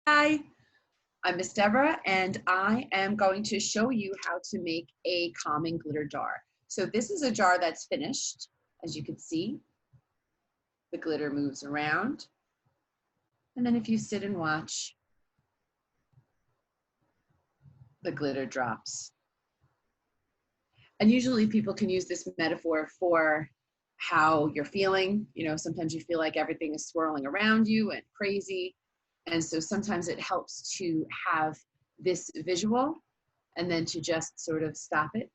Hi, I'm Miss Debra, and I am going to show you how to make a calming glitter jar. So this is a jar that's finished. As you can see, the glitter moves around. And then if you sit and watch, the glitter drops. And usually people can use this metaphor for how you're feeling. You know, sometimes you feel like everything is swirling around you and crazy. And so sometimes it helps to have this visual and then to just sort of stop it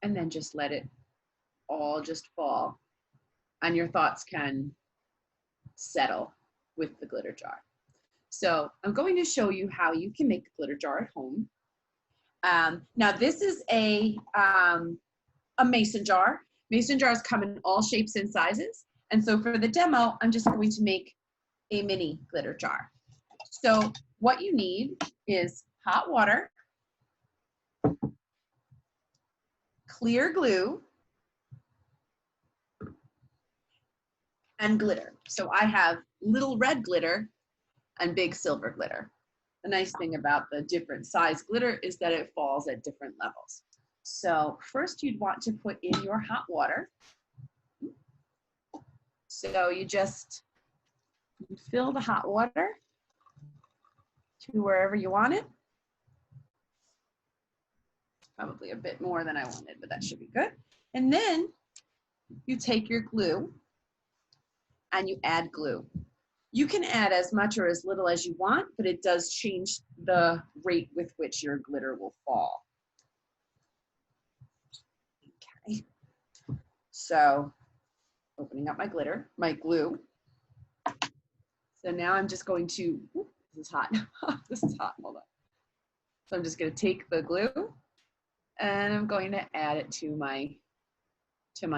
and then just let it all just fall. And your thoughts can settle with the glitter jar. So I'm going to show you how you can make a glitter jar at home. Now this is a mason jar. Mason jars come in all shapes and sizes. And so for the demo, I'm just going to make a mini glitter jar. So what you need is hot water, clear glue, and glitter. So I have little red glitter and big silver glitter. The nice thing about the different size glitter is that it falls at different levels. So first you'd want to put in your hot water. So you just fill the hot water to wherever you want it. Probably a bit more than I wanted, but that should be good. And then you take your glue and you add glue. You can add as much or as little as you want, but it does change the rate with which your glitter will fall. Okay. So opening up my glue. So now I'm just going to, this is hot. This is hot, hold on. So I'm just gonna take the glue and I'm going to add it to my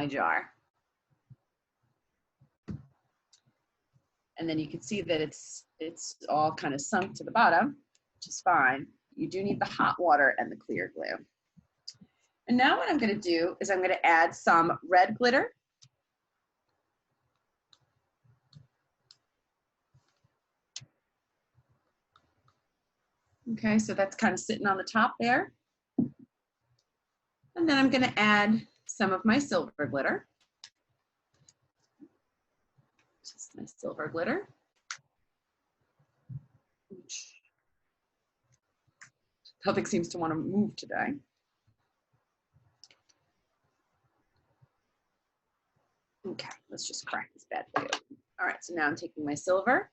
jar. And then you can see that it's all kind of sunk to the bottom, which is fine. You do need the hot water and the clear glue. And now what I'm gonna do is I'm gonna add some red glitter. Okay, so that's kind of sitting on the top there. And then I'm gonna add some of my silver glitter. Just my silver glitter. Nothing seems to want to move today. Okay, let's just crack this bad boy open. All right, so now I'm taking my silver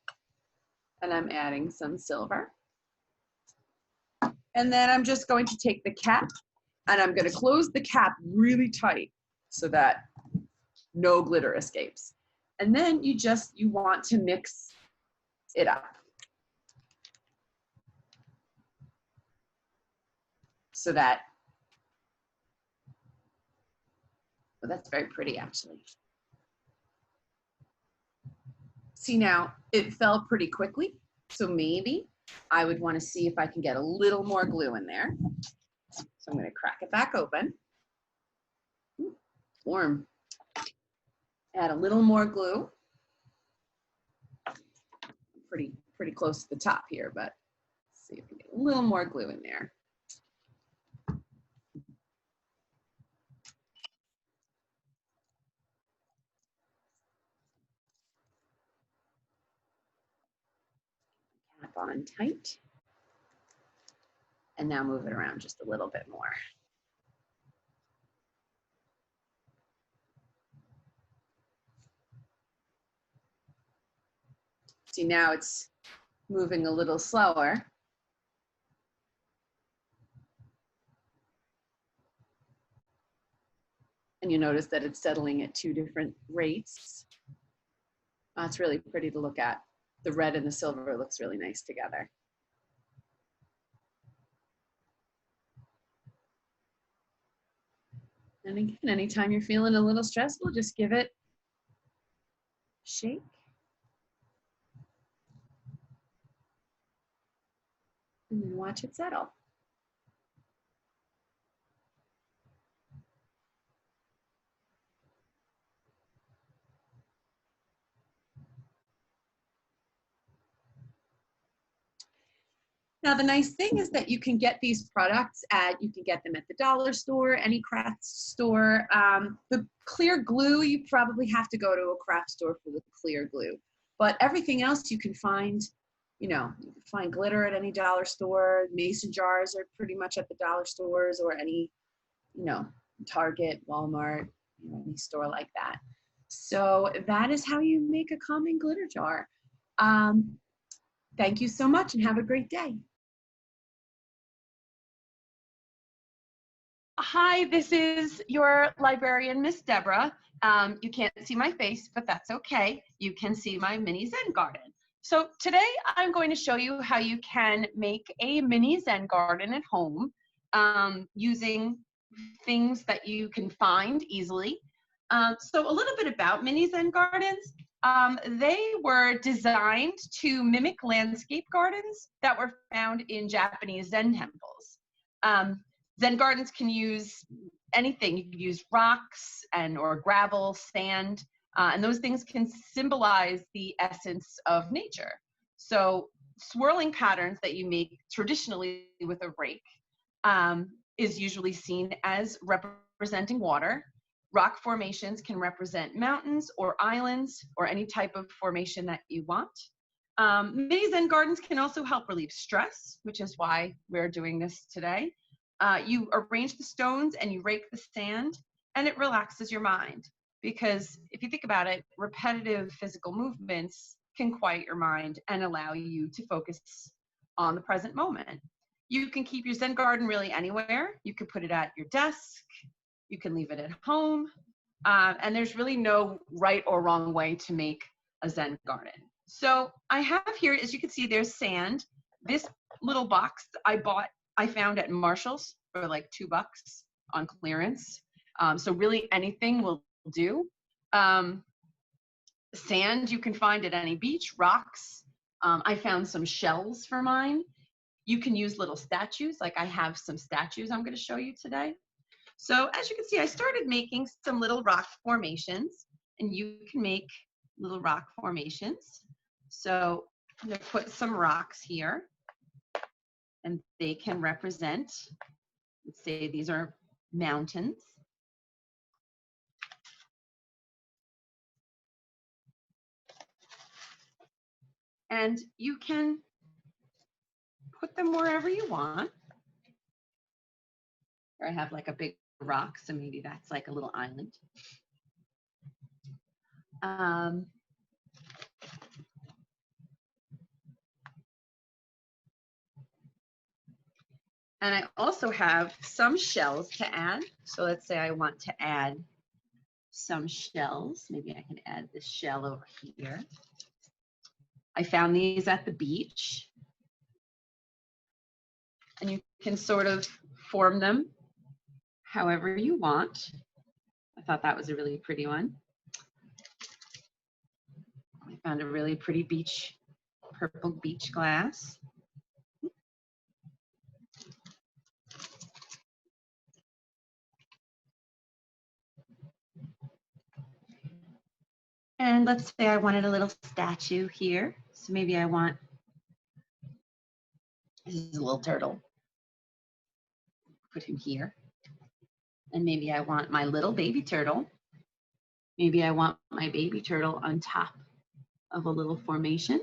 and I'm adding some silver. And then I'm just going to take the cap and I'm going to close the cap really tight so that no glitter escapes. And then you want to mix it up. So that, well, that's very pretty actually. See now, it fell pretty quickly. So maybe I would want to see if I can get a little more glue in there. So I'm going to crack it back open. Ooh, warm. Add a little more glue. Pretty close to the top here, but let's see if we get a little more glue in there. Cap on tight. And now move it around just a little bit more. See, now it's moving a little slower. And you notice that it's settling at 2 different rates. It's really pretty to look at. The red and the silver looks really nice together. And again, anytime you're feeling a little stressful, just give it a shake. And then watch it settle. Now, the nice thing is that you can get these products you can get them at the dollar store, any craft store. The clear glue, you probably have to go to a craft store for the clear glue. But everything else you can find, you can find glitter at any dollar store. Mason jars are pretty much at the dollar stores or any, Target, Walmart, any store like that. So that is how you make a common glitter jar. Thank you so much and have a great day. Hi, this is your librarian, Miss Debra. You can't see my face, but that's okay. You can see my mini Zen garden. So today I'm going to show you how you can make a mini Zen garden at home using things that you can find easily. So a little bit about mini Zen gardens. They were designed to mimic landscape gardens that were found in Japanese Zen temples. Zen gardens can use anything. You can use rocks or gravel, sand, and those things can symbolize the essence of nature. So swirling patterns that you make traditionally with a rake is usually seen as representing water. Rock formations can represent mountains or islands or any type of formation that you want. Mini Zen gardens can also help relieve stress, which is why we're doing this today. You arrange the stones and you rake the sand, and it relaxes your mind. Because if you think about it, repetitive physical movements can quiet your mind and allow you to focus on the present moment. You can keep your Zen garden really anywhere. You can put it at your desk. You can leave it at home. And there's really no right or wrong way to make a Zen garden. So I have here, as you can see, there's sand. This little box I found at Marshall's for like $2 on clearance. So really anything will do. Sand you can find at any beach, rocks. I found some shells for mine. You can use little statues, like I have some statues I'm going to show you today. So as you can see, I started making some little rock formations, and you can make little rock formations. So I'm going to put some rocks here, and they can represent, let's say these are mountains. And you can put them wherever you want. Here I have like a big rock, so maybe that's like a little island. And I also have some shells to add. So let's say I want to add some shells. Maybe I can add this shell over here. I found these at the beach. And you can sort of form them however you want. I thought that was a really pretty one. I found a really pretty purple beach glass. And let's say I wanted a little statue here. So maybe I want, this is a little turtle. Put him here. And maybe I want my little baby turtle. Maybe I want my baby turtle on top of a little formation.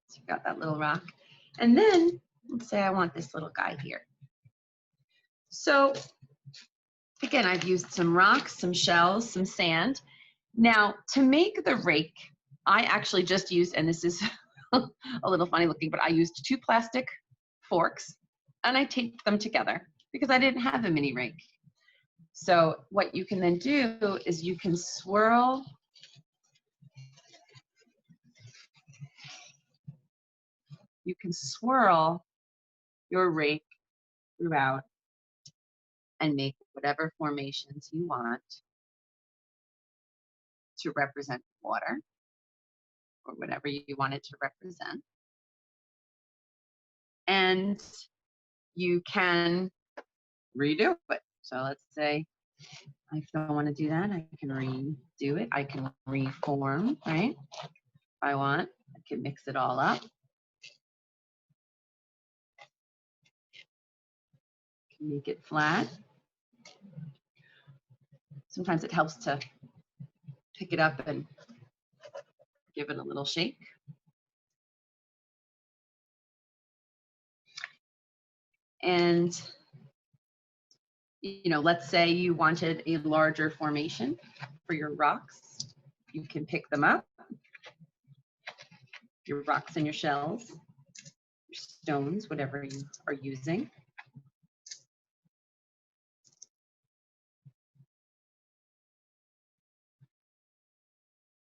So you've got that little rock. And then let's say I want this little guy here. So again, I've used some rocks, some shells, some sand. Now to make the rake, I actually just used, and this is a little funny looking, but I used 2 plastic forks and I taped them together because I didn't have a mini rake. So what you can then do is you can swirl your rake throughout and make whatever formations you want to represent water or whatever you want it to represent. And you can redo it. So let's say I don't want to do that. I can redo it. I can reform, right? If I want, I can mix it all up. Make it flat. Sometimes it helps to pick it up and give it a little shake. And, you know, let's say you wanted a larger formation for your rocks. You can pick them up, your rocks and your shells, your stones, whatever you are using.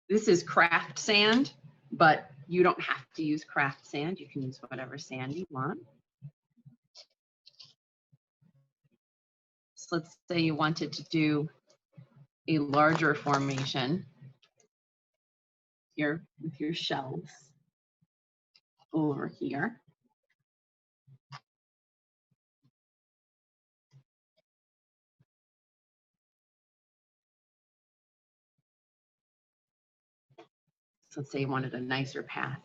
This is craft sand, but you don't have to use craft sand. You can use whatever sand you want. So let's say you wanted to do a larger formation here with your shells over here. So let's say you wanted a nicer path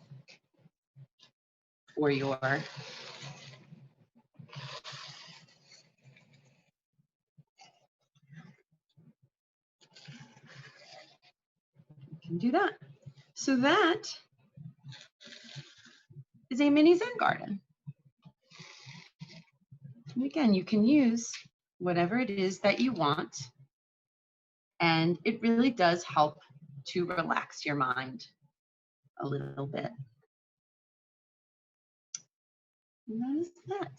for your you can do that. So that is a mini Zen garden. And again, you can use whatever it is that you want, and it really does help to relax your mind a little bit. And that is that.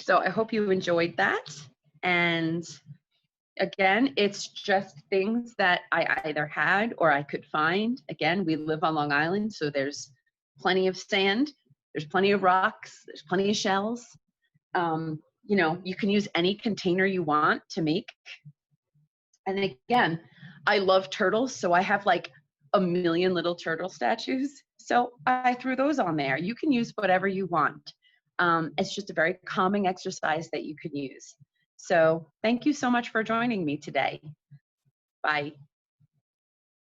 So I hope you enjoyed that. And again, it's just things that I either had or I could find. Again, we live on Long Island, so there's plenty of sand, there's plenty of rocks, there's plenty of shells. You know, you can use any container you want to make. And again, I love turtles, so I have like a million little turtle statues. So I threw those on there. You can use whatever you want. It's just a very calming exercise that you can use. So thank you so much for joining me today. Bye.